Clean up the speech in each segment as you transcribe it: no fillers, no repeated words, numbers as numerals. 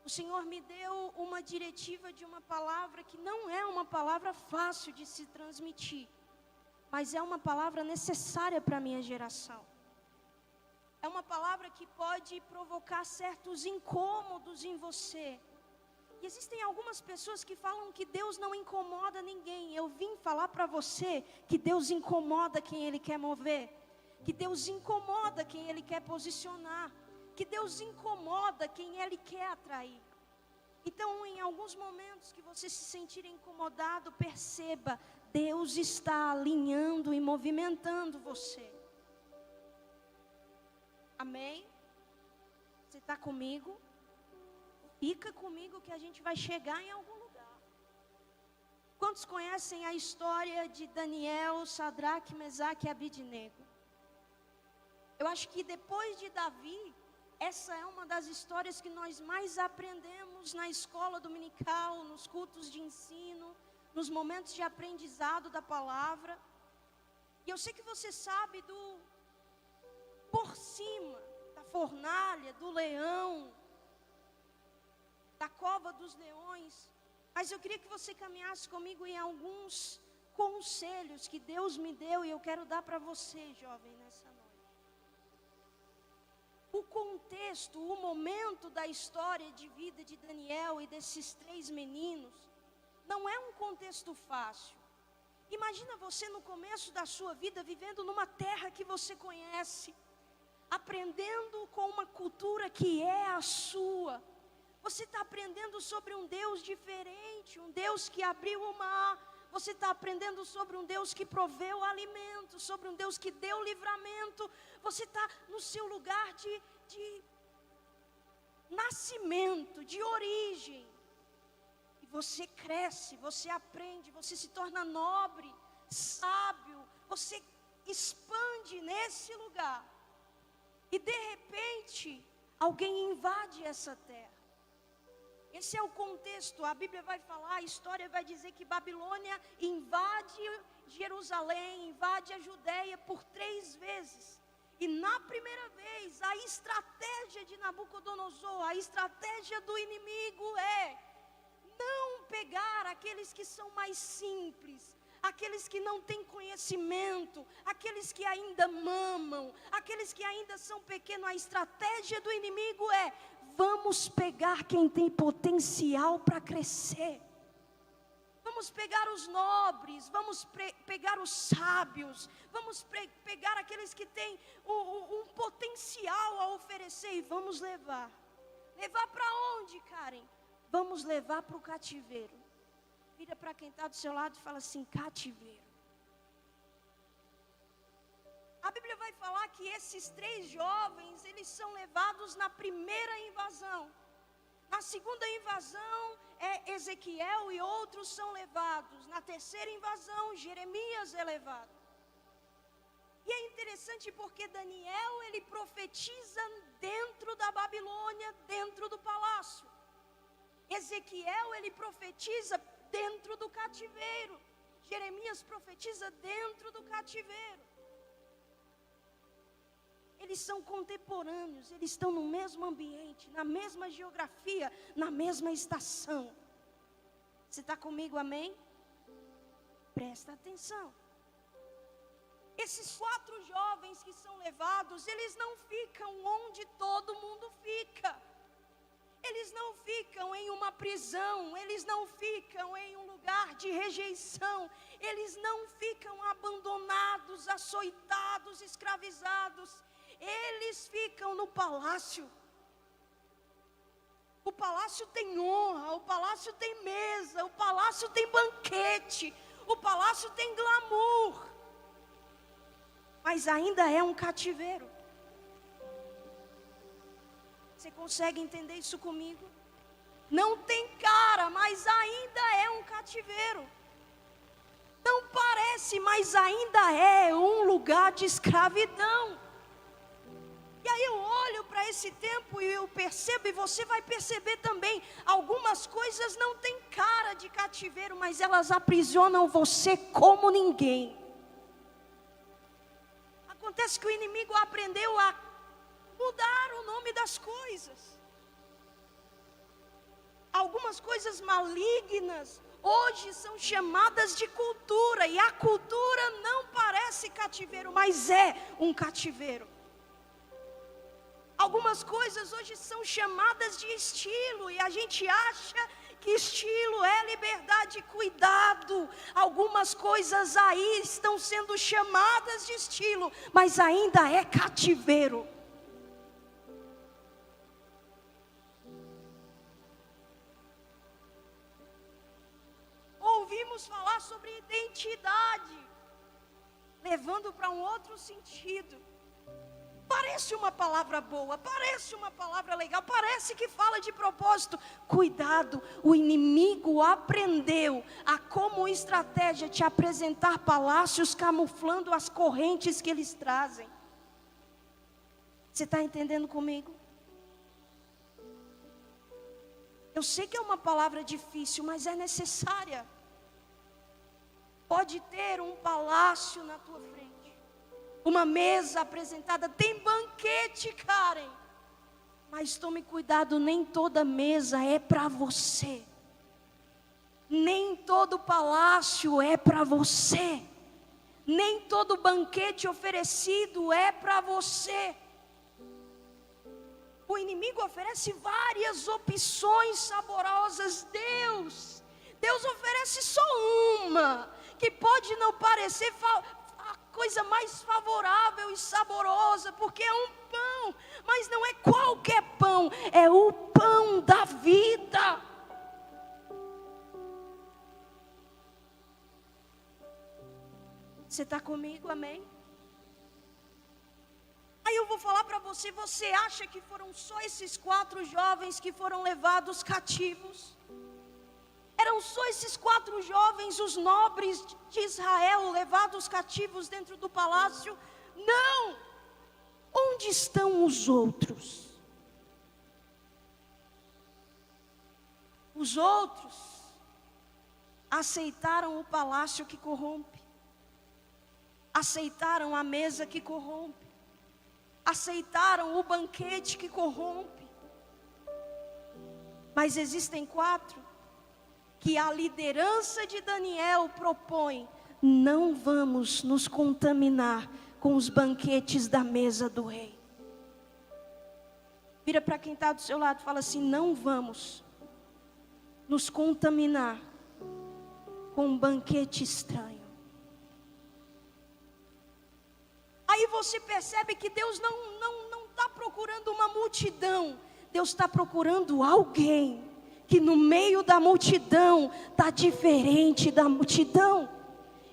o Senhor me deu uma diretiva de uma palavra que não é uma palavra fácil de se transmitir, mas é uma palavra necessária para a minha geração. É uma palavra que pode provocar certos incômodos em você. E existem algumas pessoas que falam que Deus não incomoda ninguém. Eu vim falar para você que Deus incomoda quem Ele quer mover, que Deus incomoda quem Ele quer posicionar, que Deus incomoda quem Ele quer atrair. Então, em alguns momentos que você se sentir incomodado, perceba, Deus está alinhando e movimentando você. Amém? Você está comigo? Fica comigo que a gente vai chegar em algum lugar. Quantos conhecem a história de Daniel, Sadraque, Mesaque e Abidnego? Eu acho que depois de Davi, essa é uma das histórias que nós mais aprendemos na escola dominical, nos cultos de ensino, nos momentos de aprendizado da palavra. E eu sei que você sabe por cima, da fornalha, do leão, da cova dos leões. Mas eu queria que você caminhasse comigo em alguns conselhos que Deus me deu e eu quero dar para você, jovem, nessa noite. O contexto, o momento da história de vida de Daniel e desses 3 meninos, não é um contexto fácil. Imagina você no começo da sua vida, vivendo numa terra que você conhece, aprendendo com uma cultura que é a sua. Você está aprendendo sobre um Deus diferente, um Deus que abriu o mar. Você está aprendendo sobre um Deus que proveu alimento, sobre um Deus que deu livramento. Você está no seu lugar de nascimento, de origem. E você cresce, você aprende, você se torna nobre, sábio. Você expande nesse lugar. E de repente, alguém invade essa terra. Esse é o contexto, a Bíblia vai falar, a história vai dizer que Babilônia invade Jerusalém, invade a Judéia por 3 vezes. E na primeira vez, a estratégia de Nabucodonosor, a estratégia do inimigo é não pegar aqueles que são mais simples, aqueles que não têm conhecimento, aqueles que ainda mamam, aqueles que ainda são pequenos. A estratégia do inimigo é: vamos pegar quem tem potencial para crescer. Vamos pegar os nobres, vamos pegar os sábios, vamos pegar aqueles que têm um potencial a oferecer e vamos levar. Levar para onde, Karen? Vamos levar para o cativeiro. Vira para quem está do seu lado e fala assim: cativeiro. A Bíblia vai falar que esses 3 jovens, eles são levados na primeira invasão. Na segunda invasão, Ezequiel e outros são levados. Na terceira invasão, Jeremias é levado. E é interessante porque Daniel, ele profetiza dentro da Babilônia, dentro do palácio. Ezequiel, ele profetiza dentro do cativeiro. Jeremias profetiza dentro do cativeiro. Eles são contemporâneos, eles estão no mesmo ambiente, na mesma geografia, na mesma estação. Você está comigo, amém? Presta atenção. Esses 4 jovens que são levados, eles não ficam onde todo mundo fica. Eles não ficam em uma prisão, eles não ficam em um lugar de rejeição, eles não ficam abandonados, açoitados, escravizados. Eles ficam no palácio. O palácio tem honra, o palácio tem mesa, o palácio tem banquete, o palácio tem glamour. Mas ainda é um cativeiro. Você consegue entender isso comigo? Não tem cara, mas ainda é um cativeiro. Não parece, mas ainda é um lugar de escravidão. E aí eu olho para esse tempo e eu percebo, e você vai perceber também, algumas coisas não têm cara de cativeiro, mas elas aprisionam você como ninguém. Acontece que o inimigo aprendeu a mudar o nome das coisas. algumas coisas malignas hoje são chamadas de cultura, e a cultura não parece cativeiro, mas é um cativeiro. Algumas coisas hoje são chamadas de estilo, e a gente acha que estilo é liberdade. Cuidado, algumas coisas aí estão sendo chamadas de estilo, mas ainda é cativeiro. Ouvimos falar sobre identidade, levando para um outro sentido. Parece uma palavra boa, parece uma palavra legal, parece que fala de propósito. Cuidado, o inimigo aprendeu a como estratégia te apresentar palácios camuflando as correntes que eles trazem. Você está entendendo comigo? Eu sei que é uma palavra difícil, mas é necessária. Pode ter um palácio na tua frente, uma mesa apresentada, tem banquete, Karen, mas tome cuidado, nem toda mesa é para você, nem todo palácio é para você, nem todo banquete oferecido é para você. O inimigo oferece várias opções saborosas. Deus oferece só uma, que pode não parecer a coisa mais favorável e saborosa, porque é um pão, mas não é qualquer pão, é o pão da vida. Você está comigo, amém? Aí eu vou falar para você, você acha que foram só esses 4 jovens que foram levados cativos? Eram só esses 4 jovens, os nobres de Israel, levados cativos dentro do palácio? Não! Onde estão os outros? Os outros aceitaram o palácio que corrompe, aceitaram a mesa que corrompe, aceitaram o banquete que corrompe. Mas existem 4 que a liderança de Daniel propõe: não vamos nos contaminar com os banquetes da mesa do rei. Vira para quem está do seu lado e fala assim: não vamos nos contaminar com um banquete estranho. Aí você percebe que Deus não está procurando uma multidão. Deus está procurando alguém que no meio da multidão está diferente da multidão.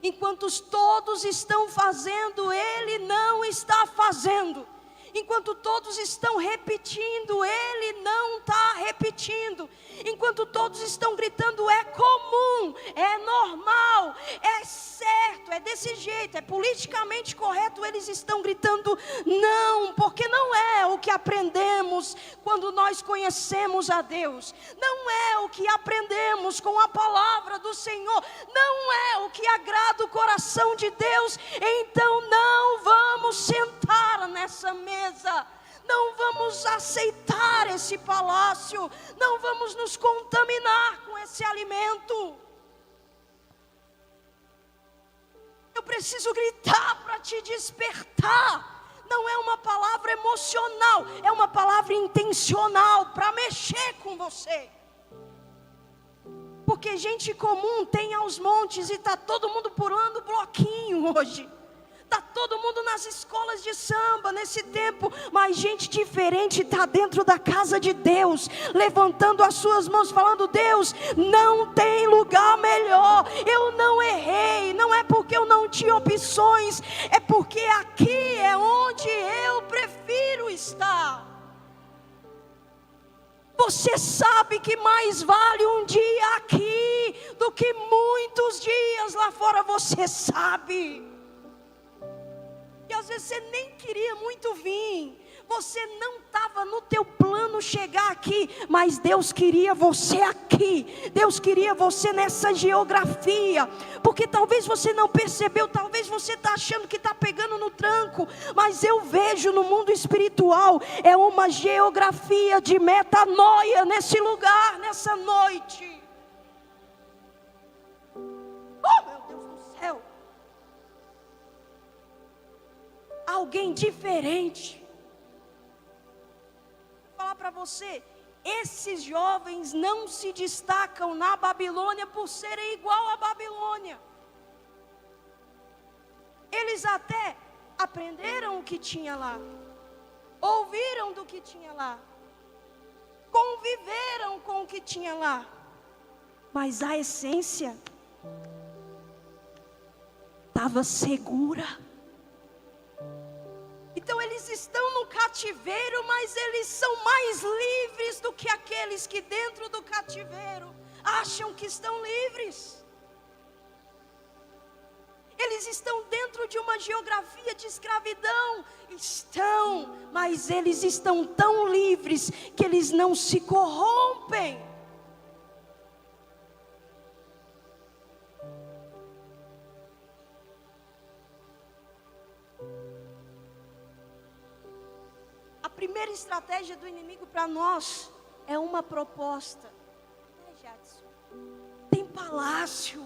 Enquanto todos estão fazendo, Ele não está fazendo. Enquanto todos estão repetindo, Ele não está repetindo. Enquanto todos estão gritando, é comum, é normal, é certo, é desse jeito, é politicamente correto, eles estão gritando não, porque não é o que aprendemos quando nós conhecemos a Deus. Não é o que aprendemos com a palavra do Senhor. Não é o que agrada o coração de Deus. Então não vamos sentar nessa mesa. Não vamos aceitar esse palácio, não vamos nos contaminar com esse alimento. Eu preciso gritar para te despertar. Não é uma palavra emocional, é uma palavra intencional para mexer com você. Porque gente comum tem aos montes e está todo mundo pulando bloquinho hoje. Está todo mundo nas escolas de samba nesse tempo, mas gente diferente está dentro da casa de Deus, levantando as suas mãos, falando: Deus, não tem lugar melhor. Eu não errei, não é porque eu não tinha opções, é porque aqui é onde eu prefiro estar. Você sabe que mais vale um dia aqui do que muitos dias lá fora, você sabe. E às vezes você nem queria muito vir, você não estava no teu plano chegar aqui, mas Deus queria você aqui, Deus queria você nessa geografia, porque talvez você não percebeu, talvez você está achando que está pegando no tranco, mas eu vejo no mundo espiritual, é uma geografia de metanoia nesse lugar, nessa noite. Oh, meu Deus do céu. Alguém diferente. Vou falar para você, esses jovens não se destacam na Babilônia por serem igual à Babilônia. Eles até aprenderam o que tinha lá, ouviram do que tinha lá, conviveram com o que tinha lá, mas a essência estava segura. Então eles estão no cativeiro, mas eles são mais livres do que aqueles que dentro do cativeiro acham que estão livres. Eles estão dentro de uma geografia de escravidão, mas eles estão tão livres que eles não se corrompem. A primeira estratégia do inimigo para nós é uma proposta. Tem palácio.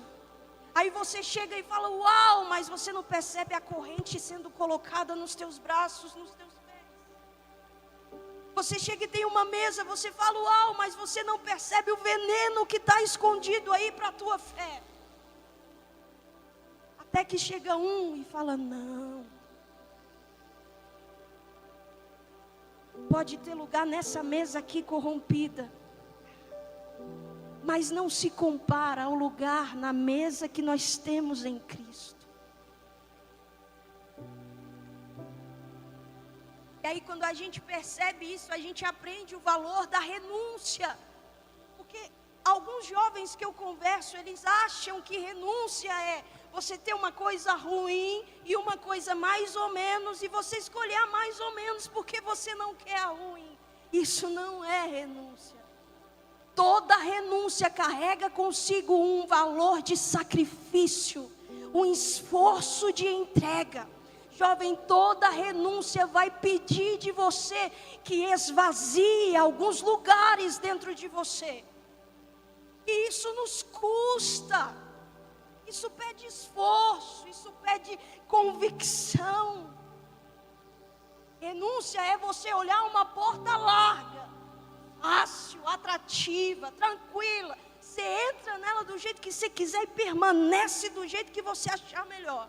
Aí você chega e fala, uau, mas você não percebe a corrente sendo colocada nos teus braços, nos teus pés. Você chega e tem uma mesa, você fala, uau, mas você não percebe o veneno que está escondido aí para a tua fé. Até que chega um e fala, não. Pode ter lugar nessa mesa aqui corrompida, mas não se compara ao lugar na mesa que nós temos em Cristo. E aí quando a gente percebe isso, a gente aprende o valor da renúncia. Porque alguns jovens que eu converso, eles acham que renúncia é você ter uma coisa ruim e uma coisa mais ou menos, e você escolher a mais ou menos porque você não quer a ruim. Isso não é renúncia. Toda renúncia carrega consigo um valor de sacrifício, um esforço de entrega. Jovem, toda renúncia vai pedir de você que esvazie alguns lugares dentro de você. E isso nos custa. Isso pede esforço, isso pede convicção. Renúncia é você olhar uma porta larga, fácil, atrativa, tranquila. Você entra nela do jeito que você quiser e permanece do jeito que você achar melhor.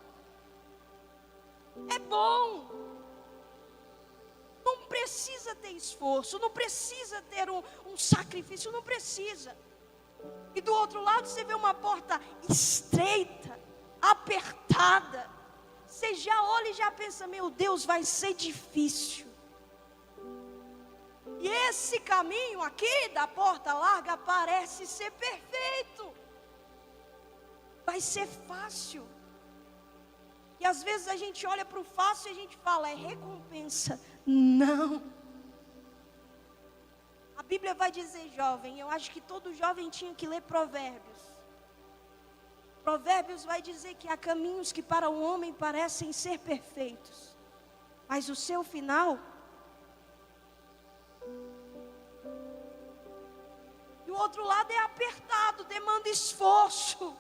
É bom. Não precisa ter esforço, não precisa ter um sacrifício, não precisa. E do outro lado você vê uma porta estreita, apertada. Você já olha e já pensa, meu Deus, vai ser difícil. E esse caminho aqui da porta larga parece ser perfeito. Vai ser fácil. E às vezes a gente olha para o fácil e a gente fala, é recompensa. Não. A Bíblia vai dizer, jovem, eu acho que todo jovem tinha que ler Provérbios. Provérbios vai dizer que há caminhos que para o homem parecem ser perfeitos, mas o seu final... E o outro lado é apertado, demanda esforço.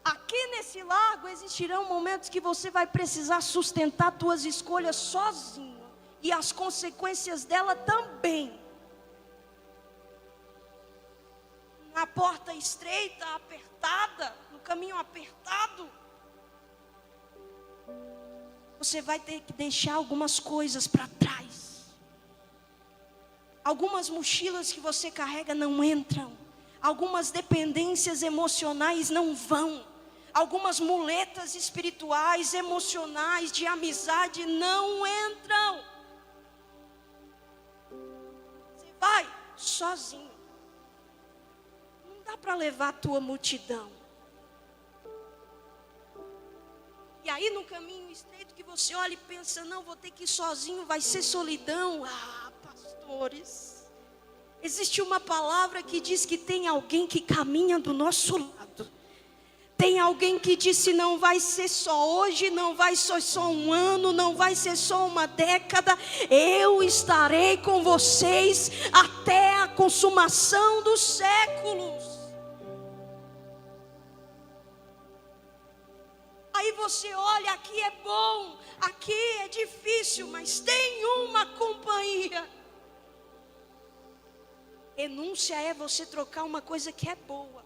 Aqui nesse largo existirão momentos que você vai precisar sustentar suas escolhas sozinho. E as consequências dela também. Na porta estreita, apertada, no caminho apertado, você vai ter que deixar algumas coisas para trás. Algumas mochilas que você carrega não entram. Algumas dependências emocionais não vão. Algumas muletas espirituais, emocionais, de amizade não entram. Você vai sozinho. Não dá para levar a tua multidão. E aí no caminho estreito que você olha e pensa, não, vou ter que ir sozinho, vai ser solidão. Pastores, existe uma palavra que diz que tem alguém que caminha do nosso lado. Tem alguém que disse: não vai ser só hoje, não vai ser só um ano, não vai ser só uma década. Eu estarei com vocês até a consumação dos séculos. Aí você olha, aqui é bom, aqui é difícil, mas tem uma companhia. Renúncia é você trocar uma coisa que é boa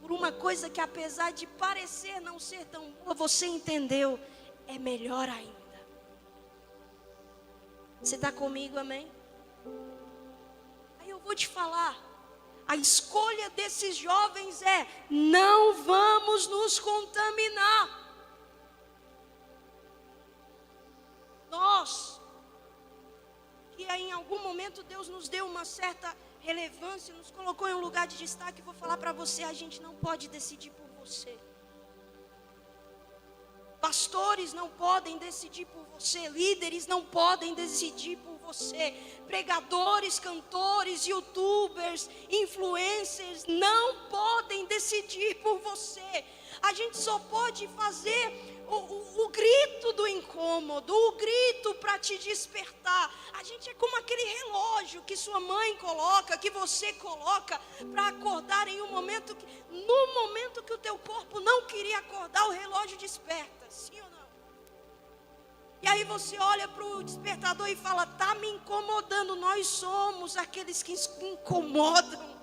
por uma coisa que, apesar de parecer não ser tão boa, você entendeu, é melhor ainda. Você está comigo, amém? Aí eu vou te falar. A escolha desses jovens é: não vamos nos contaminar. Nós, que em algum momento Deus nos deu uma certa relevância, nos colocou em um lugar de destaque, vou falar para você: a gente não pode decidir por você. Pastores não podem decidir por você, líderes não podem decidir por você, pregadores, cantores, youtubers, influencers não podem decidir por você. A gente só pode fazer o grito do incômodo, o grito para te despertar. A gente é como aquele relógio que sua mãe coloca, que você coloca para acordar em um momento que, no momento que o teu corpo não queria acordar, o relógio desperta, sim ou não? E aí você olha para o despertador e fala: está me incomodando. Nós somos aqueles que incomodam.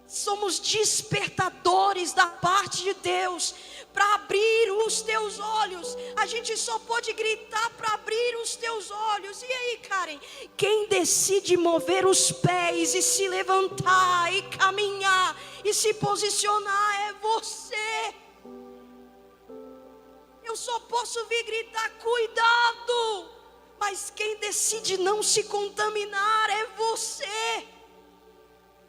Somos despertadores da parte de Deus para abrir os teus olhos. A gente só pode gritar para abrir os teus olhos. E aí, Karen, quem decide mover os pés e se levantar e caminhar e se posicionar é você. Eu só posso vir gritar: cuidado. Mas quem decide não se contaminar é você.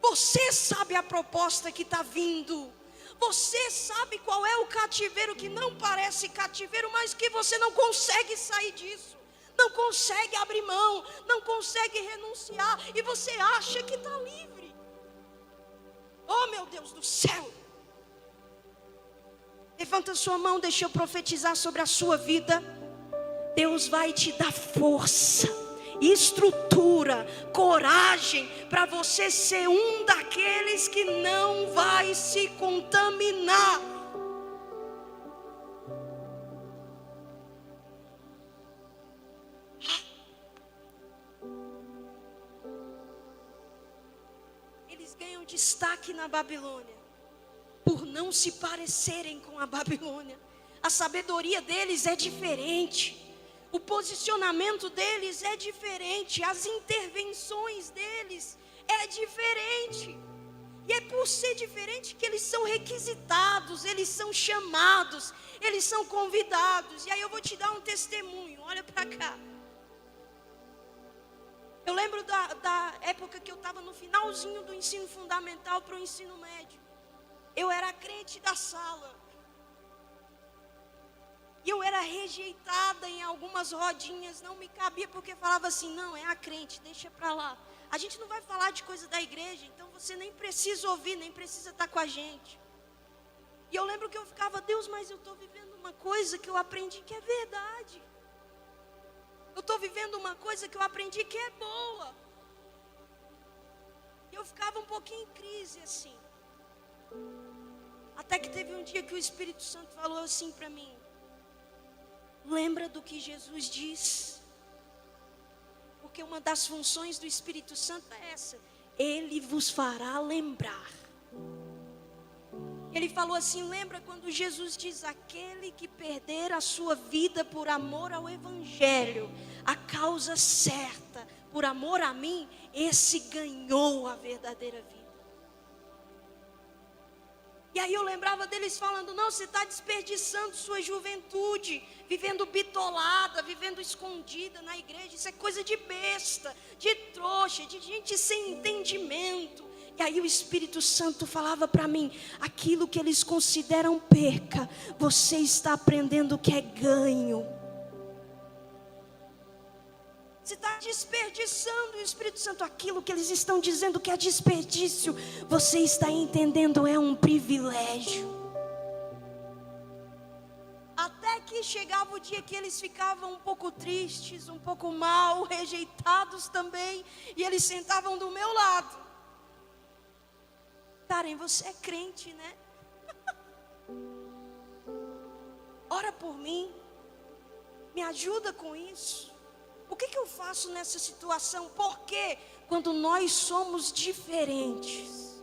Você sabe a proposta que está vindo. Você sabe qual é o cativeiro que não parece cativeiro, mas que você não consegue sair disso. Não consegue abrir mão, não consegue renunciar. E você acha que está livre. Oh, meu Deus do céu. Levanta sua mão, deixa eu profetizar sobre a sua vida. Deus vai te dar força, estrutura, coragem para você ser um daqueles que não vai se contaminar. Eles ganham destaque na Babilônia por não se parecerem com a Babilônia. A sabedoria deles é diferente. O posicionamento deles é diferente, as intervenções deles é diferente. E é por ser diferente que eles são requisitados, eles são chamados, eles são convidados. E aí eu vou te dar um testemunho, olha para cá. Eu lembro da época que eu estava no finalzinho do ensino fundamental para o ensino médio. Eu era a crente da sala. E eu era rejeitada em algumas rodinhas, não me cabia, porque falava assim: não, é a crente, deixa para lá. A gente não vai falar de coisa da igreja, então você nem precisa ouvir, nem precisa estar com a gente. E eu lembro que eu ficava: Deus, mas eu estou vivendo uma coisa que eu aprendi que é verdade. Eu estou vivendo uma coisa que eu aprendi que é boa. E eu ficava um pouquinho em crise assim. Até que teve um dia que o Espírito Santo falou assim para mim: lembra do que Jesus diz? Porque uma das funções do Espírito Santo é essa: Ele vos fará lembrar. Ele falou assim: lembra quando Jesus diz: aquele que perder a sua vida por amor ao Evangelho, a causa certa, por amor a mim, esse ganhou a verdadeira vida. E aí eu lembrava deles falando: não, você está desperdiçando sua juventude, vivendo bitolada, vivendo escondida na igreja. Isso é coisa de besta, de trouxa, de gente sem entendimento. E aí o Espírito Santo falava para mim: aquilo que eles consideram perca, você está aprendendo que é ganho. Você está desperdiçando. O Espírito Santo, aquilo que eles estão dizendo que é desperdício, você está entendendo, é um privilégio. chegava o dia que eles ficavam um pouco tristes, um pouco mal, rejeitados também, e eles sentavam do meu lado. Karen, você é crente, né? Ora por mim, me ajuda com isso. O que eu faço nessa situação? Porque quando nós somos diferentes,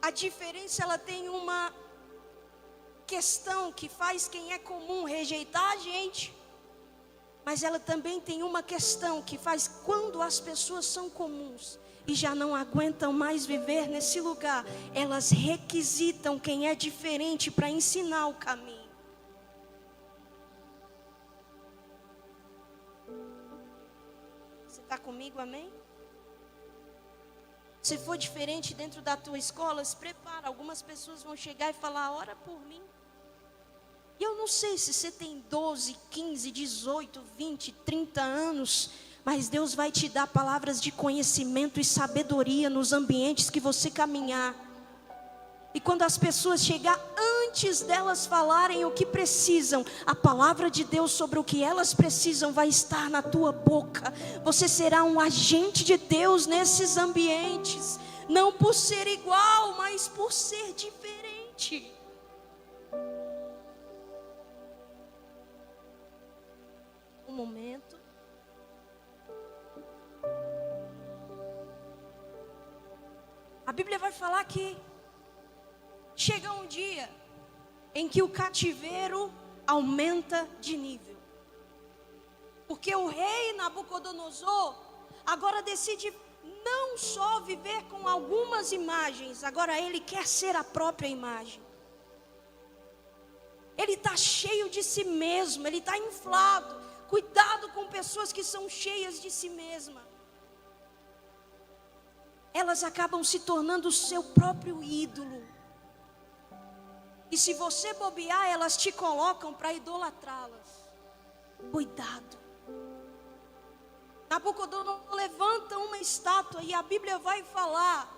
a diferença ela tem uma questão que faz quem é comum rejeitar a gente, mas ela também tem uma questão que faz quando as pessoas são comuns e já não aguentam mais viver nesse lugar, elas requisitam quem é diferente para ensinar o caminho. Você está comigo, amém? Se for diferente dentro da tua escola, se prepara. Algumas pessoas vão chegar e falar, ora por mim. E eu não sei se você tem 12, 15, 18, 20, 30 anos, mas Deus vai te dar palavras de conhecimento e sabedoria nos ambientes que você caminhar. E quando as pessoas chegar, antes delas falarem o que precisam, a palavra de Deus sobre o que elas precisam vai estar na tua boca. Você será um agente de Deus nesses ambientes, não por ser igual, mas por ser diferente. Um momento. A Bíblia vai falar que chega um dia em que o cativeiro aumenta de nível. Porque o rei Nabucodonosor agora decide não só viver com algumas imagens, agora ele quer ser a própria imagem. Ele está cheio de si mesmo, ele está inflado. Cuidado com pessoas que são cheias de si mesma. Elas acabam se tornando o seu próprio ídolo. E se você bobear, elas te colocam para idolatrá-las. Cuidado. Nabucodonosor levanta uma estátua e a Bíblia vai falar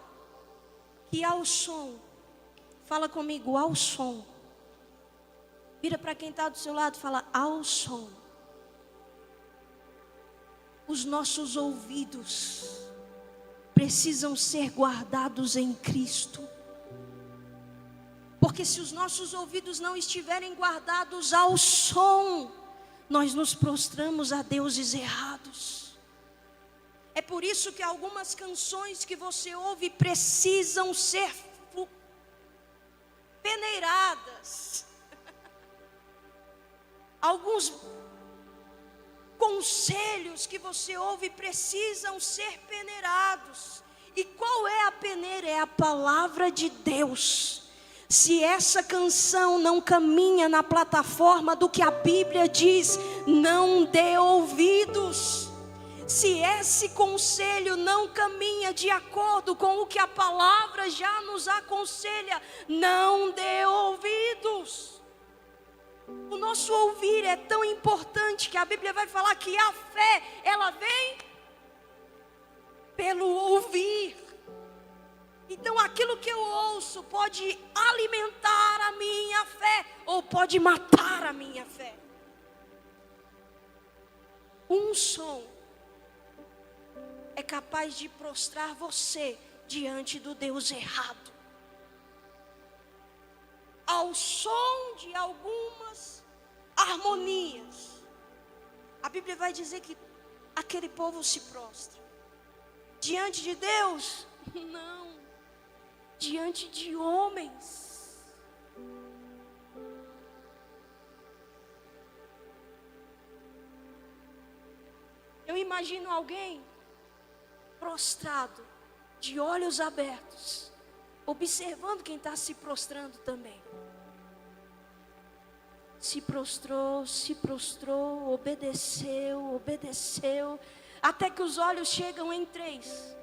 que ao som, fala comigo, ao som. Vira para quem está do seu lado e fala, ao som. Os nossos ouvidos precisam ser guardados em Cristo. Porque se os nossos ouvidos não estiverem guardados ao som, nós nos prostramos a deuses errados. É por isso que algumas canções que você ouve precisam ser peneiradas. Alguns conselhos que você ouve precisam ser peneirados. E qual é a peneira? É a palavra de Deus. Se essa canção não caminha na plataforma do que a Bíblia diz, não dê ouvidos. Se esse conselho não caminha de acordo com o que a palavra já nos aconselha, não dê ouvidos. O nosso ouvir é tão importante que a Bíblia vai falar que a fé, ela vem pelo ouvir. Então aquilo que eu ouço pode alimentar a minha fé ou pode matar a minha fé. Um som é capaz de prostrar você diante do Deus errado. Ao som de algumas harmonias, a Bíblia vai dizer que aquele povo se prostra. Diante de Deus? Não. Diante de homens. Eu imagino alguém prostrado, de olhos abertos, observando quem está se prostrando também. Se prostrou, obedeceu, até que os olhos chegam em 3.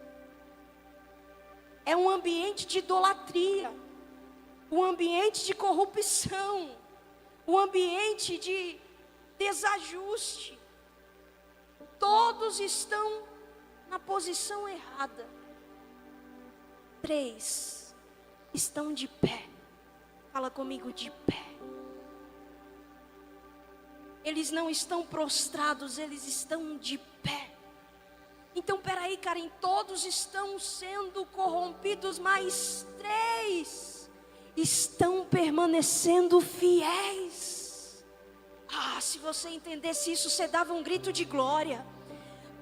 É um ambiente de idolatria, um ambiente de corrupção, um ambiente de desajuste. Todos estão na posição errada. 3 estão de pé. Fala comigo, de pé. eles não estão prostrados, eles estão de pé. Então, peraí, Karen, todos estão sendo corrompidos, mas 3 estão permanecendo fiéis. Se você entendesse isso, você dava um grito de glória.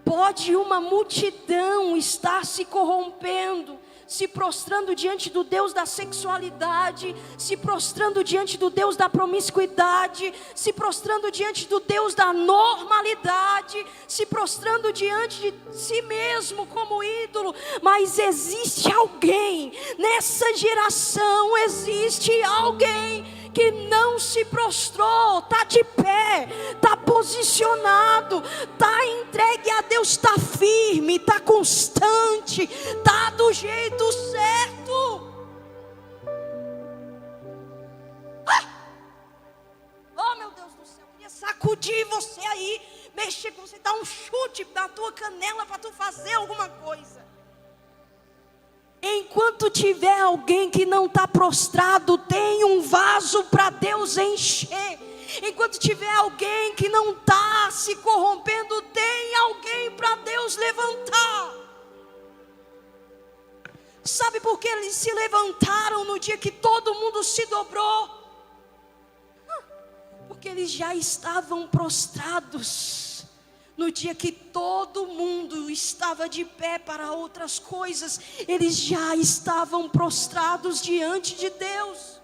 Pode uma multidão estar se corrompendo, se prostrando diante do Deus da sexualidade, se prostrando diante do Deus da promiscuidade, se prostrando diante do Deus da normalidade, se prostrando diante de si mesmo como ídolo, mas existe alguém, nessa geração existe alguém que não se prostrou, está de pé, está posicionado, está entregue a Deus, está firme, está constante, está do jeito certo. Oh, meu Deus do céu, eu queria sacudir você aí, mexer com você, dar um chute na tua canela para tu fazer alguma coisa. Enquanto tiver alguém que não está prostrado, tem um vaso para Deus encher. Enquanto tiver alguém que não está se corrompendo, tem alguém para Deus levantar. Sabe por que eles se levantaram no dia que todo mundo se dobrou? Porque eles já estavam prostrados. No dia que todo mundo estava de pé para outras coisas, eles já estavam prostrados diante de Deus.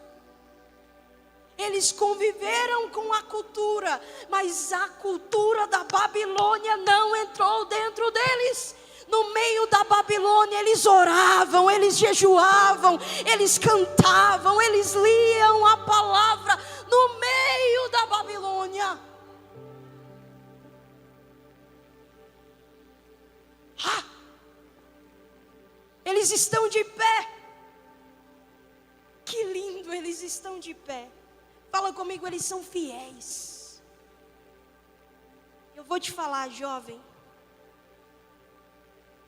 Eles conviveram com a cultura, mas a cultura da Babilônia não entrou dentro deles. No meio da Babilônia eles oravam, eles jejuavam, eles cantavam, eles liam a palavra no meio da Babilônia. Eles estão de pé. Que lindo, eles estão de pé. Fala comigo, eles são fiéis. Eu vou te falar, jovem.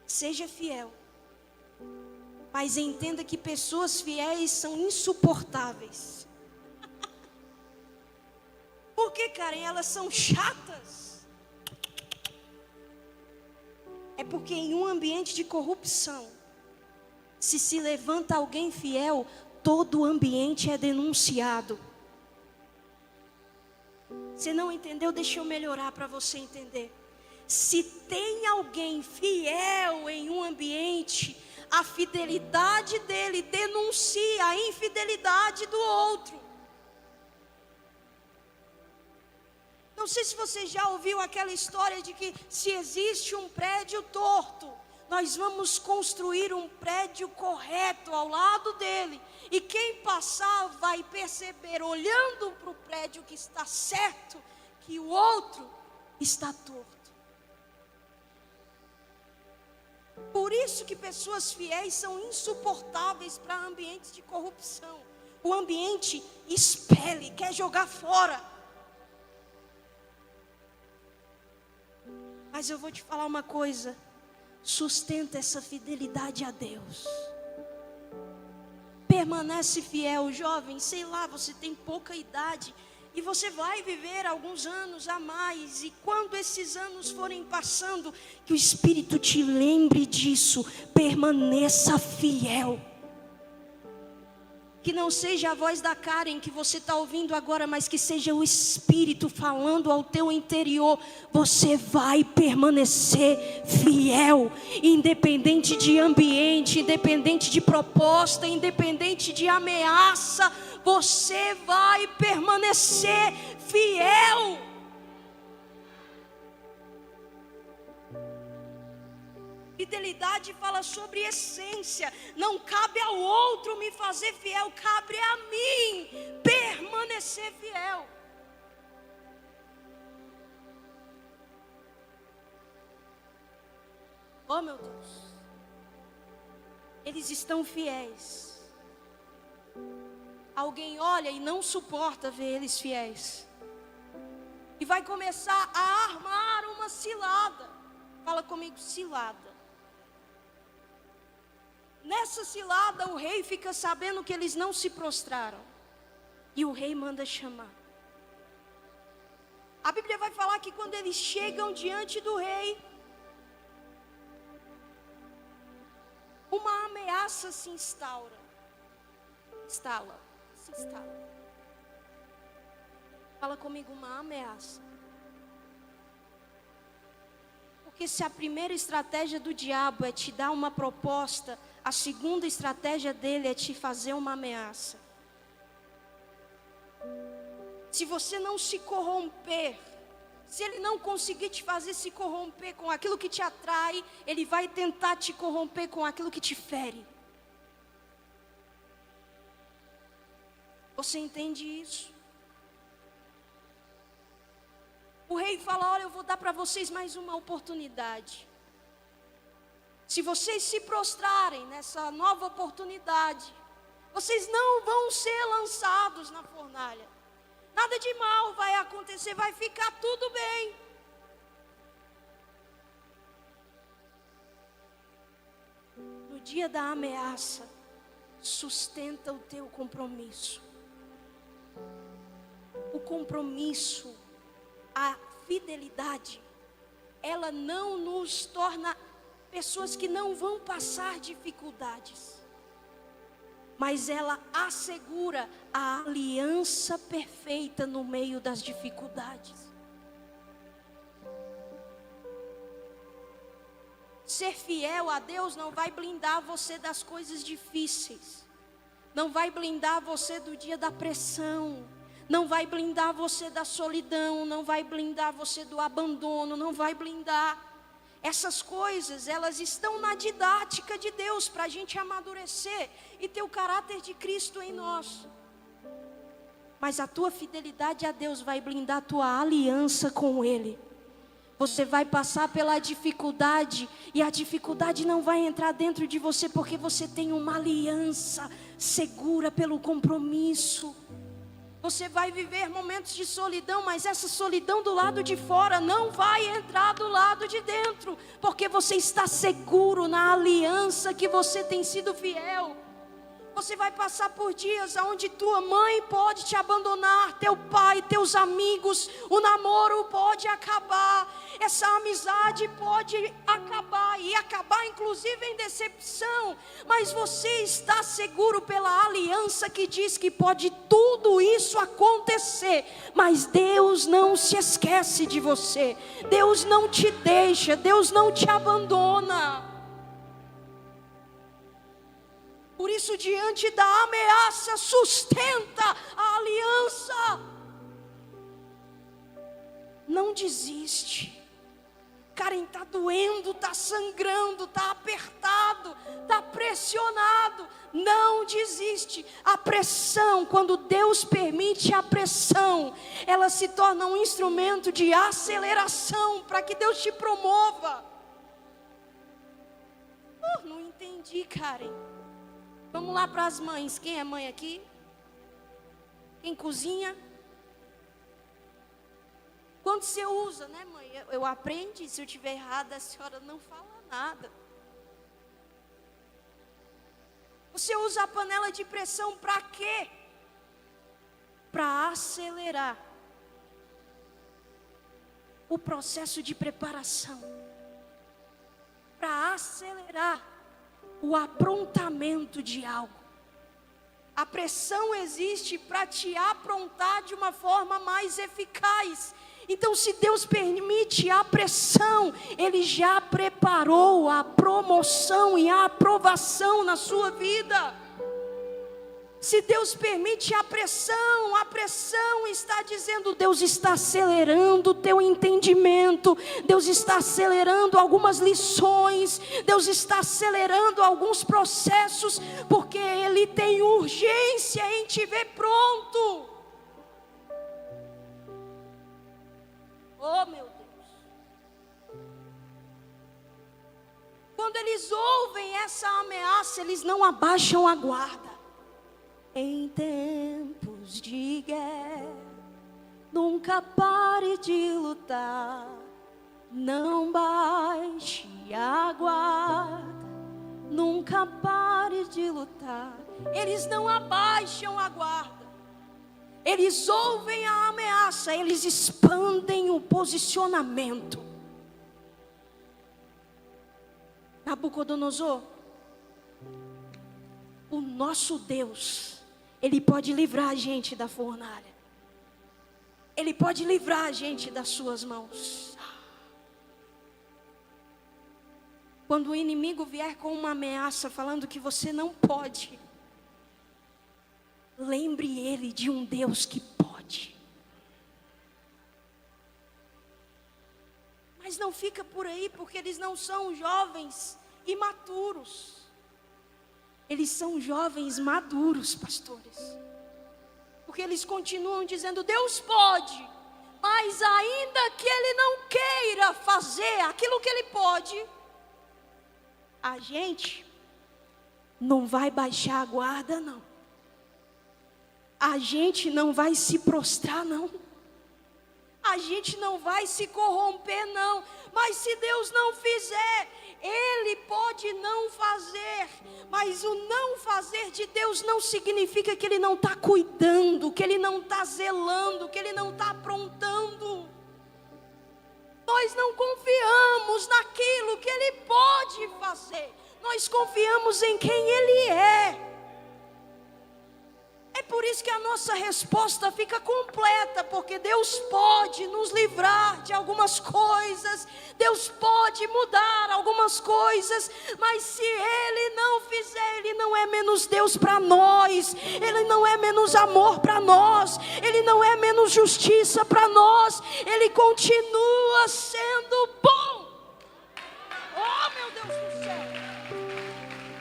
Seja fiel. Mas entenda que pessoas fiéis são insuportáveis. Por que, Karen? Elas são chatas. É porque em um ambiente de corrupção, se levanta alguém fiel, todo o ambiente é denunciado. Você não entendeu? Deixa eu melhorar para você entender. Se tem alguém fiel em um ambiente, a fidelidade dele denuncia a infidelidade do outro. Não sei se você já ouviu aquela história de que se existe um prédio torto, nós vamos construir um prédio correto ao lado dele. E quem passar vai perceber, olhando para o prédio que está certo, que o outro está torto. Por isso que pessoas fiéis são insuportáveis para ambientes de corrupção. O ambiente expele, quer jogar fora. Mas eu vou te falar uma coisa. Sustenta essa fidelidade a Deus. Permanece fiel, jovem. Sei lá, você tem pouca idade e você vai viver alguns anos a mais. E quando esses anos forem passando, que o Espírito te lembre disso. Permaneça fiel. Que não seja a voz da Karen que você está ouvindo agora, mas que seja o Espírito falando ao teu interior. Você vai permanecer fiel, independente de ambiente, independente de proposta, independente de ameaça. Você vai permanecer fiel. Fidelidade fala sobre essência. Não cabe ao outro me fazer fiel, cabe a mim permanecer fiel. Oh, meu Deus. Eles estão fiéis. Alguém olha e não suporta ver eles fiéis. E vai começar a armar uma cilada. Fala comigo, cilada. Nessa cilada o rei fica sabendo que eles não se prostraram. E o rei manda chamar. A Bíblia vai falar que quando eles chegam diante do rei, uma ameaça se instala. Fala comigo, uma ameaça. Porque se a primeira estratégia do diabo é te dar uma proposta, a segunda estratégia dele é te fazer uma ameaça. Se você não se corromper, se ele não conseguir te fazer se corromper com aquilo que te atrai, ele vai tentar te corromper com aquilo que te fere. Você entende isso? O rei fala: olha, eu vou dar para vocês mais uma oportunidade. Se vocês se prostrarem nessa nova oportunidade, vocês não vão ser lançados na fornalha. Nada de mal vai acontecer, vai ficar tudo bem. No dia da ameaça, sustenta o teu compromisso. O compromisso, a fidelidade, ela não nos torna pessoas que não vão passar dificuldades, mas ela assegura a aliança perfeita no meio das dificuldades. Ser fiel a Deus não vai blindar você das coisas difíceis, não vai blindar você do dia da pressão, não vai blindar você da solidão, não vai blindar você do abandono, não vai blindar. Essas coisas, elas estão na didática de Deus para a gente amadurecer e ter o caráter de Cristo em nós. Mas a tua fidelidade a Deus vai blindar a tua aliança com Ele. Você vai passar pela dificuldade e a dificuldade não vai entrar dentro de você, porque você tem uma aliança segura pelo compromisso. Você vai viver momentos de solidão, mas essa solidão do lado de fora não vai entrar do lado de dentro, porque você está seguro na aliança que você tem sido fiel. Você vai passar por dias onde tua mãe pode te abandonar, teu pai, teus amigos, o namoro pode acabar, essa amizade pode acabar, e acabar inclusive em decepção, mas você está seguro pela aliança que diz que pode tudo isso acontecer, mas Deus não se esquece de você, Deus não te deixa, Deus não te abandona. Por isso, diante da ameaça, sustenta a aliança. Não desiste. Karen, está doendo, está sangrando, está apertado, está pressionado. Não desiste. A pressão, quando Deus permite a pressão, ela se torna um instrumento de aceleração para que Deus te promova. Não entendi, Karen. Vamos lá para as mães. Quem é mãe aqui? Quem cozinha? Quando você usa, né, mãe? Eu aprendi, se eu estiver errada, a senhora não fala nada. Você usa a panela de pressão para quê? Para acelerar o processo de preparação. Para acelerar o aprontamento de algo. A pressão existe para te aprontar de uma forma mais eficaz. Então, se Deus permite a pressão, Ele já preparou a promoção e a aprovação na sua vida. Se Deus permite a pressão está dizendo, Deus está acelerando o teu entendimento, Deus está acelerando algumas lições, Deus está acelerando alguns processos, porque Ele tem urgência em te ver pronto. Oh, meu Deus. Quando eles ouvem essa ameaça, eles não abaixam a guarda. Em tempos de guerra, nunca pare de lutar, não baixe a guarda, nunca pare de lutar. Eles não abaixam a guarda, eles ouvem a ameaça, eles expandem o posicionamento. Nabucodonosor, o nosso Deus, Ele pode livrar a gente da fornalha. Ele pode livrar a gente das suas mãos. Quando o inimigo vier com uma ameaça falando que você não pode, lembre ele de um Deus que pode. Mas não fica por aí, porque eles não são jovens imaturos. Eles são jovens maduros, pastores. Porque eles continuam dizendo, Deus pode, mas ainda que Ele não queira fazer aquilo que Ele pode, a gente não vai baixar a guarda, não. A gente não vai se prostrar, não. A gente não vai se corromper, não. Mas se Deus não fizer, Ele pode não fazer. Mas o não fazer de Deus não significa que Ele não está cuidando, que Ele não está zelando, que Ele não está aprontando. Nós não confiamos naquilo que Ele pode fazer. Nós confiamos em quem Ele é. É por isso que a nossa resposta fica completa, porque Deus pode nos livrar de algumas coisas, Deus pode mudar algumas coisas, mas se Ele não fizer, Ele não é menos Deus para nós, Ele não é menos amor para nós, Ele não é menos justiça para nós, Ele continua sendo bom. Oh, meu Deus do céu!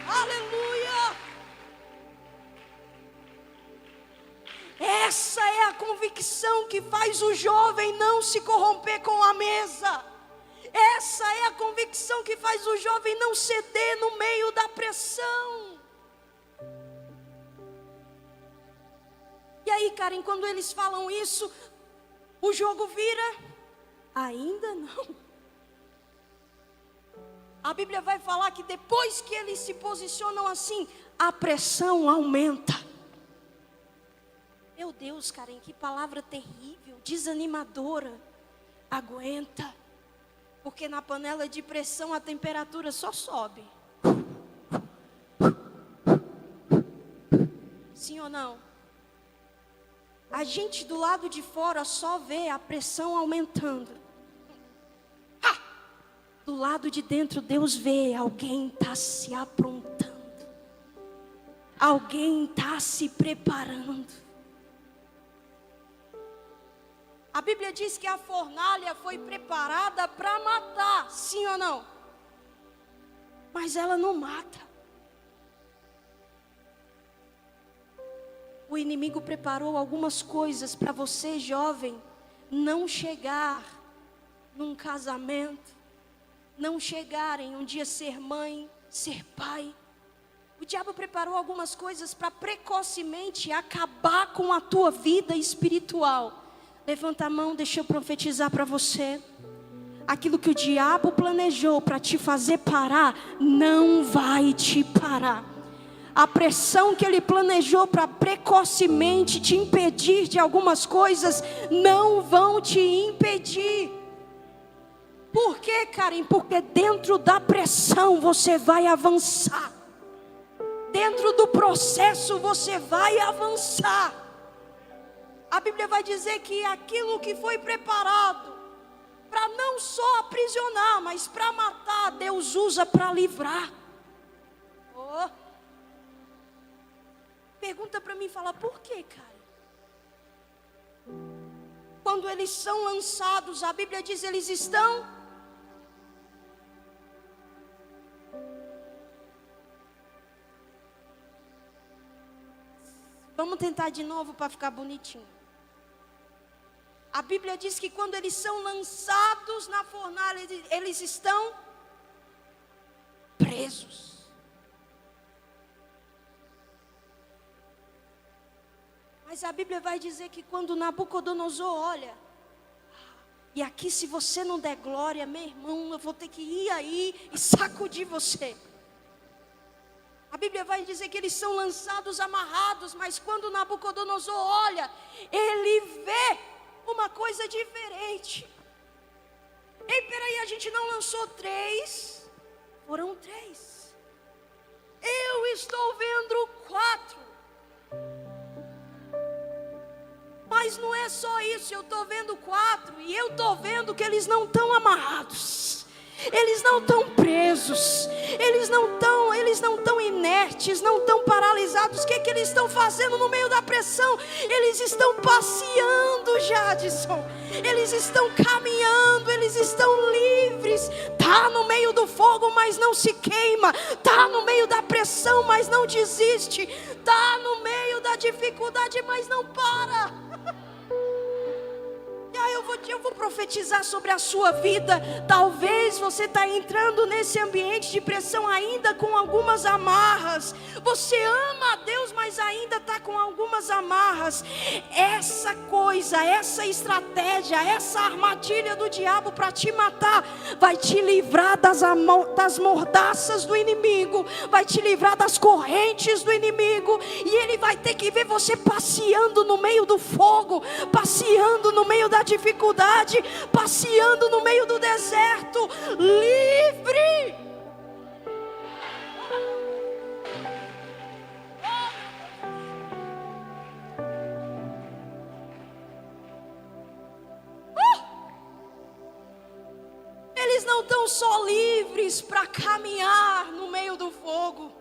Aleluia! Essa é a convicção que faz o jovem não se corromper com a mesa. Essa é a convicção que faz o jovem não ceder no meio da pressão. E aí, Karen, quando eles falam isso, o jogo vira? Ainda não. A Bíblia vai falar que depois que eles se posicionam assim, a pressão aumenta. Meu Deus, Karen, que palavra terrível, desanimadora. Aguenta. Porque na panela de pressão a temperatura só sobe. Sim ou não? A gente do lado de fora só vê a pressão aumentando. Do lado de dentro Deus vê, alguém está se aprontando. Alguém está se preparando. A Bíblia diz que a fornalha foi preparada para matar, sim ou não? Mas ela não mata. O inimigo preparou algumas coisas para você, jovem, não chegar num casamento, não chegar em um dia ser mãe, ser pai. O diabo preparou algumas coisas para precocemente acabar com a tua vida espiritual. Levanta a mão, deixa eu profetizar para você. Aquilo que o diabo planejou para te fazer parar, não vai te parar. A pressão que ele planejou para precocemente te impedir de algumas coisas, não vão te impedir. Por quê, Karen? Porque dentro da pressão você vai avançar. Dentro do processo você vai avançar. A Bíblia vai dizer que aquilo que foi preparado para não só aprisionar, mas para matar, Deus usa para livrar. Oh. Pergunta para mim, fala, por quê, cara? Quando eles são lançados, a Bíblia diz, eles estão... Vamos tentar de novo para ficar bonitinho. A Bíblia diz que quando eles são lançados na fornalha, eles estão presos. Mas a Bíblia vai dizer que quando Nabucodonosor olha, e aqui se você não der glória, meu irmão, eu vou ter que ir aí e sacudir você. A Bíblia Bíblia vai dizer que eles são lançados amarrados, mas quando Nabucodonosor olha, ele vê uma coisa diferente. Ei, peraí, a gente não lançou 3, foram 3. Eu estou vendo 4. Mas não é só isso, eu estou vendo 4 e eu estou vendo que eles não estão amarrados. Eles não estão presos, eles não estão inertes, não estão paralisados. O que eles estão fazendo no meio da pressão? Eles estão passeando, Jadson. Eles estão caminhando, eles estão livres. Está no meio do fogo, mas não se queima. Está no meio da pressão, mas não desiste. Está no meio da dificuldade, mas não para. Eu vou profetizar sobre a sua vida. Talvez você está entrando nesse ambiente de pressão ainda com algumas amarras. Você ama a Deus, mas ainda está com algumas amarras. Essa coisa, essa estratégia, essa armadilha do diabo para te matar, vai te livrar das mordaças do inimigo, vai te livrar das correntes do inimigo. E ele vai ter que ver você passeando no meio do fogo, passeando no meio da dificuldade, passeando no meio do deserto, livre. Eles não estão só livres para caminhar no meio do fogo,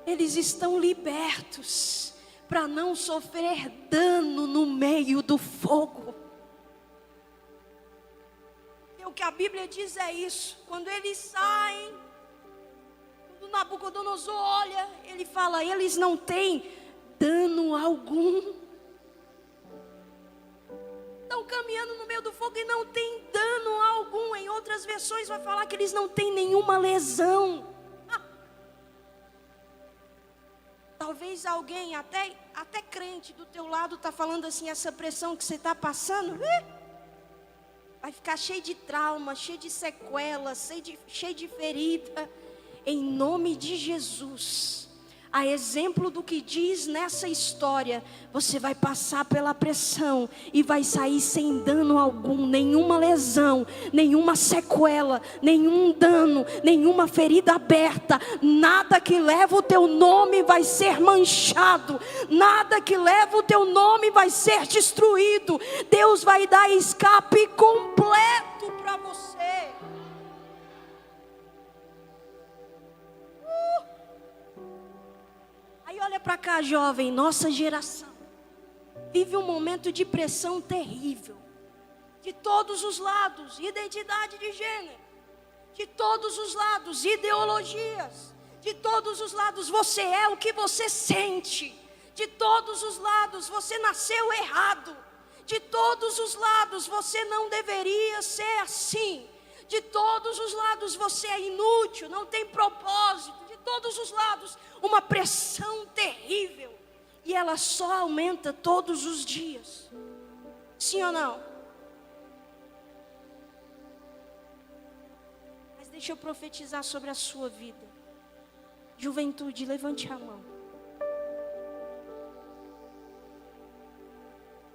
eles estão libertos para não sofrer dano no meio do fogo. E o que a Bíblia diz é isso. Quando eles saem, quando Nabucodonosor olha, ele fala: eles não têm dano algum. Estão caminhando no meio do fogo e não tem dano algum. Em outras versões vai falar que eles não têm nenhuma lesão. Talvez alguém, até crente do teu lado, está falando assim: essa pressão que você está passando, vai ficar cheio de trauma, cheio de sequelas, cheio de ferida. Em nome de Jesus, a exemplo do que diz nessa história, você vai passar pela pressão e vai sair sem dano algum, nenhuma lesão, nenhuma sequela, nenhum dano, nenhuma ferida aberta. Nada que leva o teu nome vai ser manchado, nada que leva o teu nome vai ser destruído. Deus vai dar escape completo para você. Aí olha para cá, jovem, nossa geração vive um momento de pressão terrível, de todos os lados, identidade de gênero, de todos os lados, ideologias, de todos os lados, você é o que você sente, de todos os lados, você nasceu errado, de todos os lados, você não deveria ser assim, de todos os lados, você é inútil, não tem propósito, de todos os lados, uma pressão terrível, e ela só aumenta todos os dias. Sim ou não? Mas deixa eu profetizar sobre a sua vida. Juventude, levante a mão.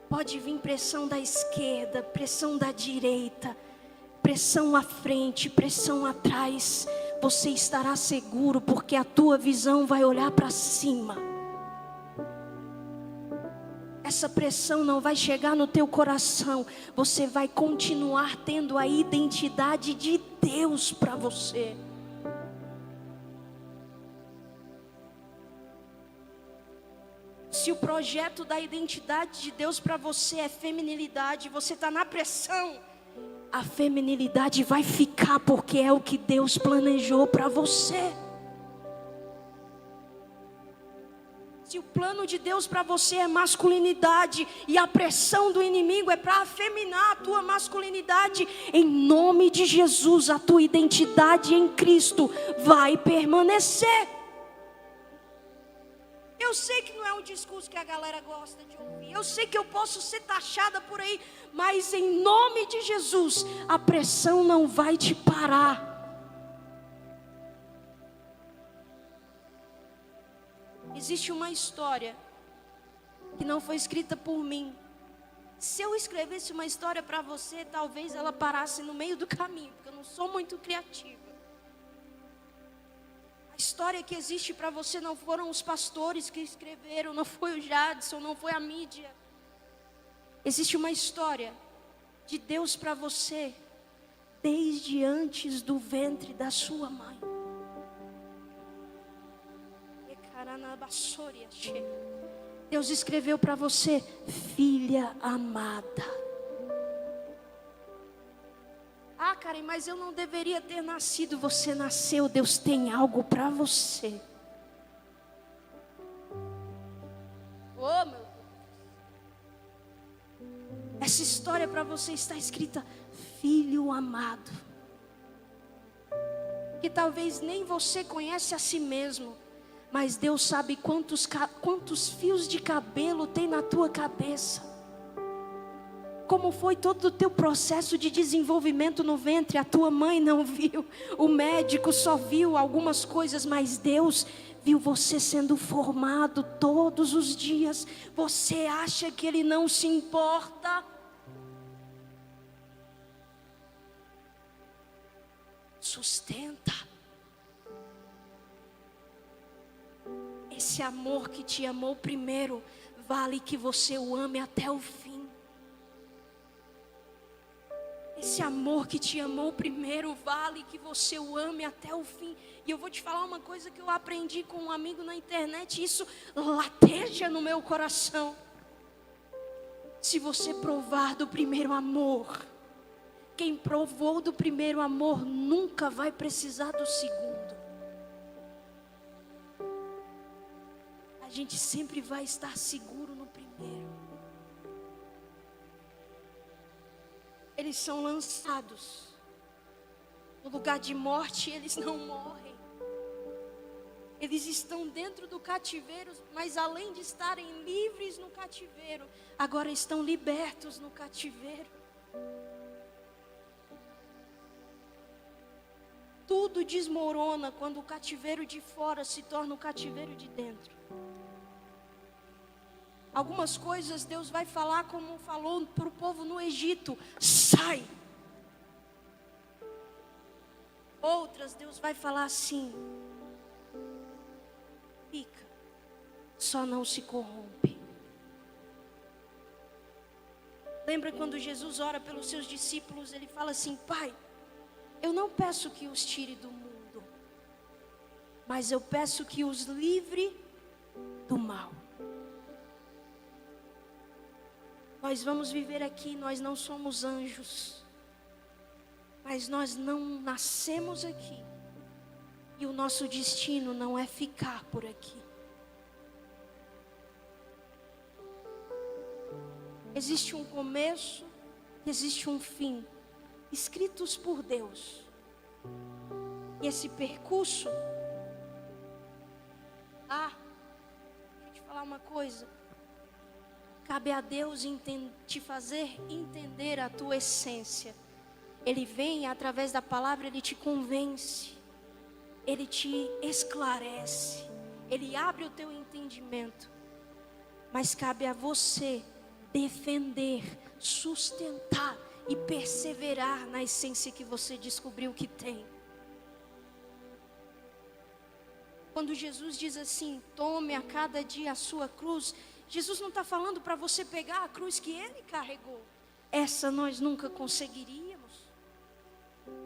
Pode vir pressão da esquerda, pressão da direita, pressão à frente, pressão atrás. Você estará seguro, porque a tua visão vai olhar para cima. Essa pressão não vai chegar no teu coração. Você vai continuar tendo a identidade de Deus para você. Se o projeto da identidade de Deus para você é feminilidade, você está na pressão, a feminilidade vai ficar, porque é o que Deus planejou para você. Se o plano de Deus para você é masculinidade e a pressão do inimigo é para afeminar a tua masculinidade, em nome de Jesus, a tua identidade em Cristo vai permanecer. Eu sei que não é um discurso que a galera gosta de ouvir, eu sei que eu posso ser taxada por aí, mas em nome de Jesus, a pressão não vai te parar. Existe uma história que não foi escrita por mim. Se eu escrevesse uma história para você, talvez ela parasse no meio do caminho, porque eu não sou muito criativa. A história que existe para você não foram os pastores que escreveram, não foi o Jadson, não foi a mídia. Existe uma história de Deus para você, desde antes do ventre da sua mãe. Deus escreveu para você, filha amada. Ah, Karen, mas eu não deveria ter nascido. Você nasceu, Deus tem algo para você. Oh, meu Deus. Essa história para você está escrita, filho amado. Que talvez nem você conhece a si mesmo, mas Deus sabe quantos fios de cabelo tem na tua cabeça. Como foi todo o teu processo de desenvolvimento no ventre. A tua mãe não viu, o médico só viu algumas coisas, mas Deus viu você sendo formado todos os dias. Você acha que Ele não se importa? Sustenta. Esse amor que te amou primeiro, vale que você o ame até o fim. Esse amor que te amou primeiro, vale que você o ame até o fim. E eu vou te falar uma coisa que eu aprendi com um amigo na internet, isso lateja no meu coração. Se você provar do primeiro amor, quem provou do primeiro amor nunca vai precisar do segundo. A gente sempre vai estar seguro no primeiro. Eles são lançados no lugar de morte, eles não morrem. Eles estão dentro do cativeiro, mas além de estarem livres no cativeiro, agora estão libertos no cativeiro. Tudo desmorona quando o cativeiro de fora se torna o cativeiro de dentro. Algumas coisas Deus vai falar como falou para o povo no Egito: sai. Outras Deus vai falar assim: fica, só não se corrompe. Lembra quando Jesus ora pelos seus discípulos, Ele fala assim: Pai, eu não peço que os tire do mundo, mas eu peço que os livre do mal. Nós vamos viver aqui, nós não somos anjos, mas nós não nascemos aqui, e o nosso destino não é ficar por aqui. Existe um começo, existe um fim, escritos por Deus. E esse percurso, deixa eu te falar uma coisa. Cabe a Deus te fazer entender a tua essência. Ele vem através da palavra, Ele te convence, Ele te esclarece, Ele abre o teu entendimento. Mas cabe a você defender, sustentar e perseverar na essência que você descobriu que tem. Quando Jesus diz assim, tome a cada dia a sua cruz, Jesus não está falando para você pegar a cruz que Ele carregou. Essa nós nunca conseguiríamos.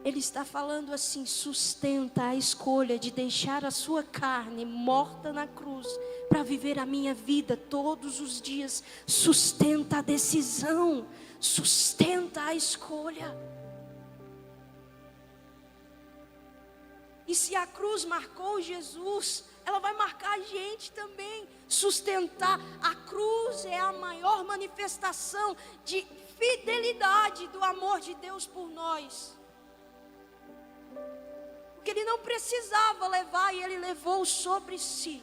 Ele está falando assim, sustenta a escolha de deixar a sua carne morta na cruz para viver a minha vida todos os dias. Sustenta a decisão, sustenta a escolha. E se a cruz marcou Jesus, ela vai marcar a gente também. Sustentar a cruz é a maior manifestação de fidelidade do amor de Deus por nós. Porque Ele não precisava levar e Ele levou sobre si.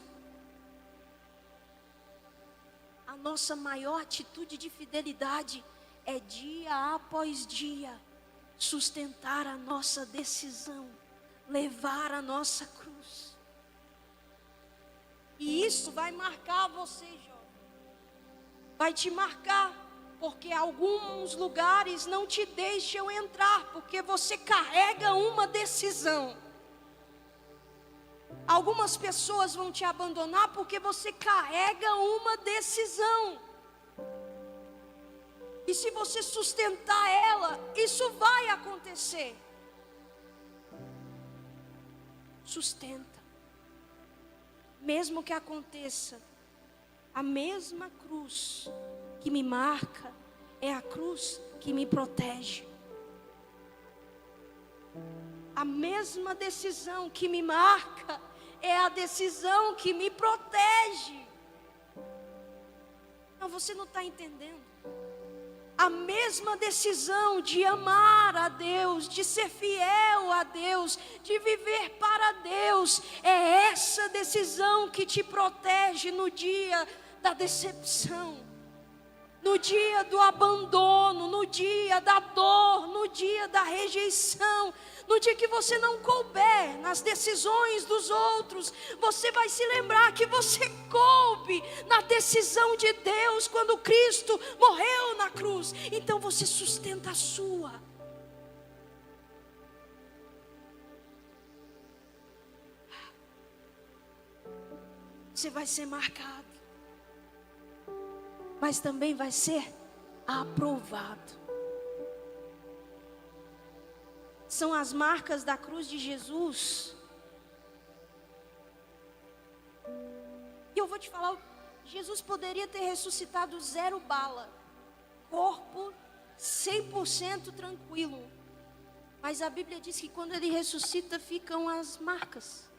A nossa maior atitude de fidelidade é dia após dia sustentar a nossa decisão, levar a nossa cruz. E isso vai marcar você, jovem. Vai te marcar, porque alguns lugares não te deixam entrar, porque você carrega uma decisão. Algumas pessoas vão te abandonar porque você carrega uma decisão. E se você sustentar ela, isso vai acontecer. Sustenta. Mesmo que aconteça, a mesma cruz que me marca é a cruz que me protege. A mesma decisão que me marca é a decisão que me protege. Não, você não está entendendo. A mesma decisão de amar a Deus, de ser fiel a Deus, de viver para Deus, é essa decisão que te protege no dia da decepção, no dia do abandono, no dia da dor, no dia da rejeição, no dia que você não couber nas decisões dos outros, você vai se lembrar que você coube na decisão de Deus quando Cristo morreu na cruz. Então você sustenta a sua. Você vai ser marcado, mas também vai ser aprovado. São as marcas da cruz de Jesus. E eu vou te falar, Jesus poderia ter ressuscitado 0 bala, corpo 100% tranquilo. Mas a Bíblia diz que quando ele ressuscita, ficam as marcas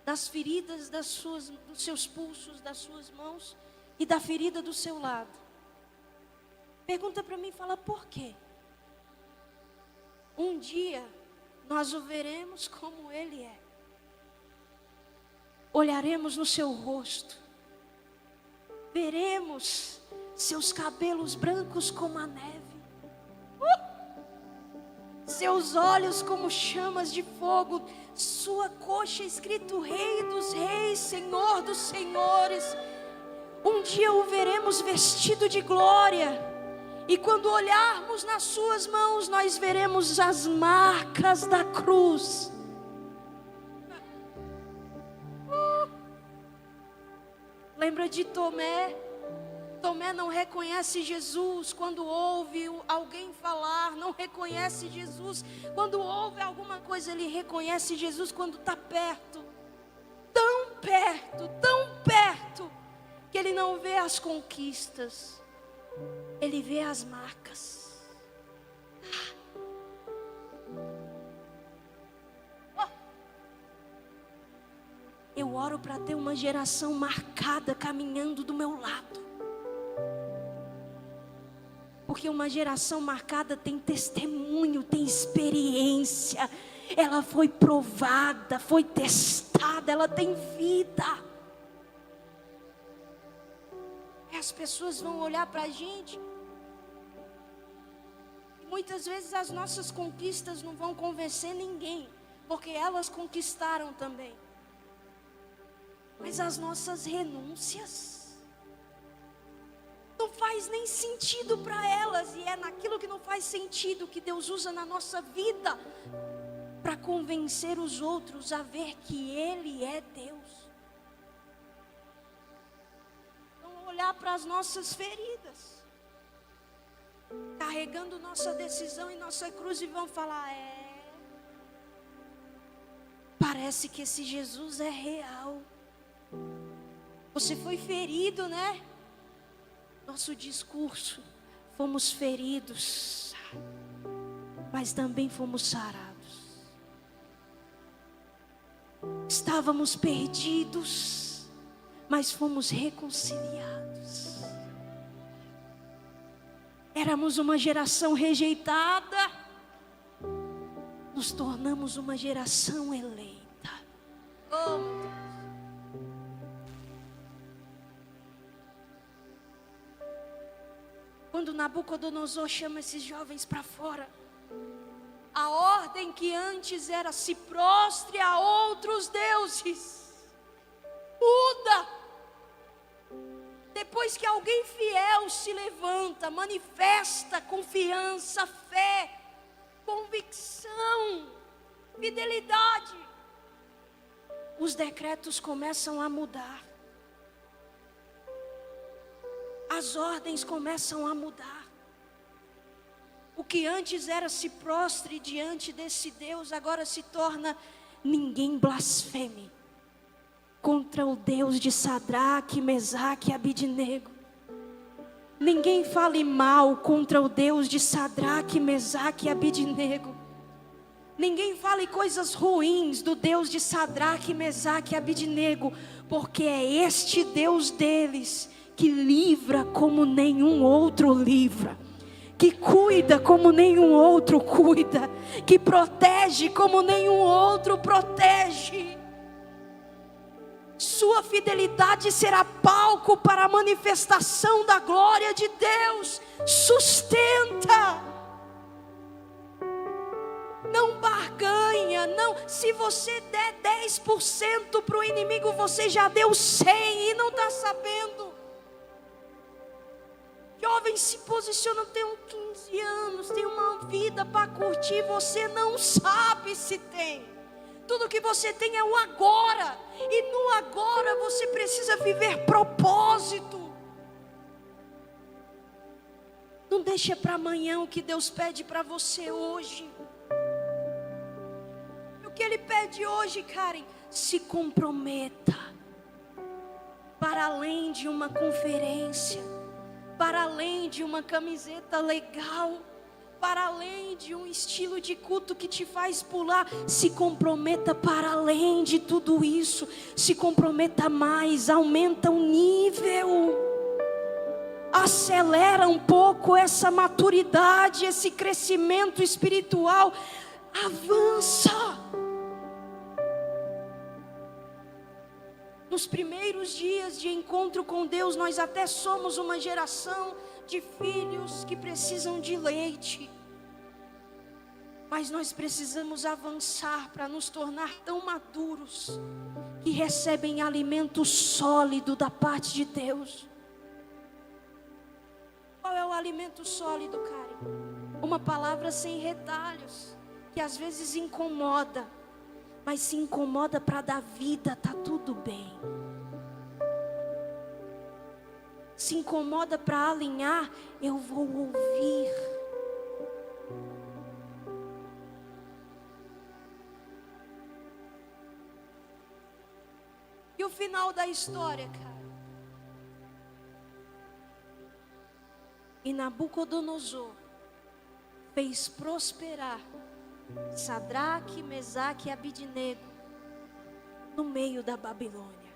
das feridas dos seus pulsos, das suas mãos e da ferida do seu lado. Pergunta para mim, fala, por quê? Um dia nós o veremos como Ele é. Olharemos no seu rosto. Veremos seus cabelos brancos como a neve. Seus olhos como chamas de fogo. Sua coxa escrito Rei dos Reis, Senhor dos Senhores. Um dia o veremos vestido de glória. E quando olharmos nas suas mãos, nós veremos as marcas da cruz. Lembra de Tomé? Tomé não reconhece Jesus quando ouve alguém falar, não reconhece Jesus. Quando ouve alguma coisa, ele reconhece Jesus quando está perto. Tão perto, que ele não vê as conquistas. Ele vê as marcas. Eu oro para ter uma geração marcada caminhando do meu lado. Porque uma geração marcada tem testemunho, tem experiência. Ela foi provada, foi testada, ela tem vida. As pessoas vão olhar para a gente. Muitas vezes as nossas conquistas não vão convencer ninguém, porque elas conquistaram também. Mas as nossas renúncias não faz nem sentido para elas. E é naquilo que não faz sentido que Deus usa na nossa vida para convencer os outros a ver que Ele é Deus. Olhar para as nossas feridas, carregando nossa decisão e nossa cruz, e vão falar, parece que esse Jesus é real. Você foi ferido, né? Nosso discurso, fomos feridos, mas também fomos sarados. Estávamos perdidos, mas fomos reconciliados. Éramos uma geração rejeitada, nos tornamos uma geração eleita. Oh, Deus. Quando Nabucodonosor chama esses jovens para fora, a ordem que antes era se prostre a outros deuses muda. Depois que alguém fiel se levanta, manifesta confiança, fé, convicção, fidelidade, os decretos começam a mudar. As ordens começam a mudar. O que antes era se prostre diante desse Deus, agora se torna: ninguém blasfeme contra o Deus de Sadraque, Mesaque e Abidnego. Ninguém fale mal contra o Deus de Sadraque, Mesaque e Abidnego. Ninguém fale coisas ruins do Deus de Sadraque, Mesaque e Abidnego, porque é este Deus deles que livra como nenhum outro livra, que cuida como nenhum outro cuida, que protege como nenhum outro protege. Sua fidelidade será palco para a manifestação da glória de Deus. Sustenta, não barganha, não. Se você der 10% para o inimigo, você já deu 100 e não está sabendo. Jovens se posicionam, tem 15 anos, tem uma vida para curtir, você não sabe se tem. Tudo que você tem é o agora, e no agora você precisa viver propósito. Não deixe para amanhã o que Deus pede para você hoje. O que Ele pede hoje, Karen? Se comprometa, para além de uma conferência, para além de uma camiseta legal, para além de um estilo de culto que te faz pular. Se comprometa para além de tudo isso. Se comprometa mais, aumenta o nível, acelera um pouco essa maturidade, esse crescimento espiritual. Avança. Nos primeiros dias de encontro com Deus, nós até somos uma geração de filhos que precisam de leite. Mas nós precisamos avançar para nos tornar tão maduros que recebem alimento sólido da parte de Deus. Qual é o alimento sólido, Karen? Uma palavra sem retalhos, que às vezes incomoda, mas se incomoda para dar vida, tá tudo bem. Se incomoda para alinhar, eu vou ouvir. E o final da história, cara? E Nabucodonosor fez prosperar Sadraque, Mesaque e Abidnego no meio da Babilônia.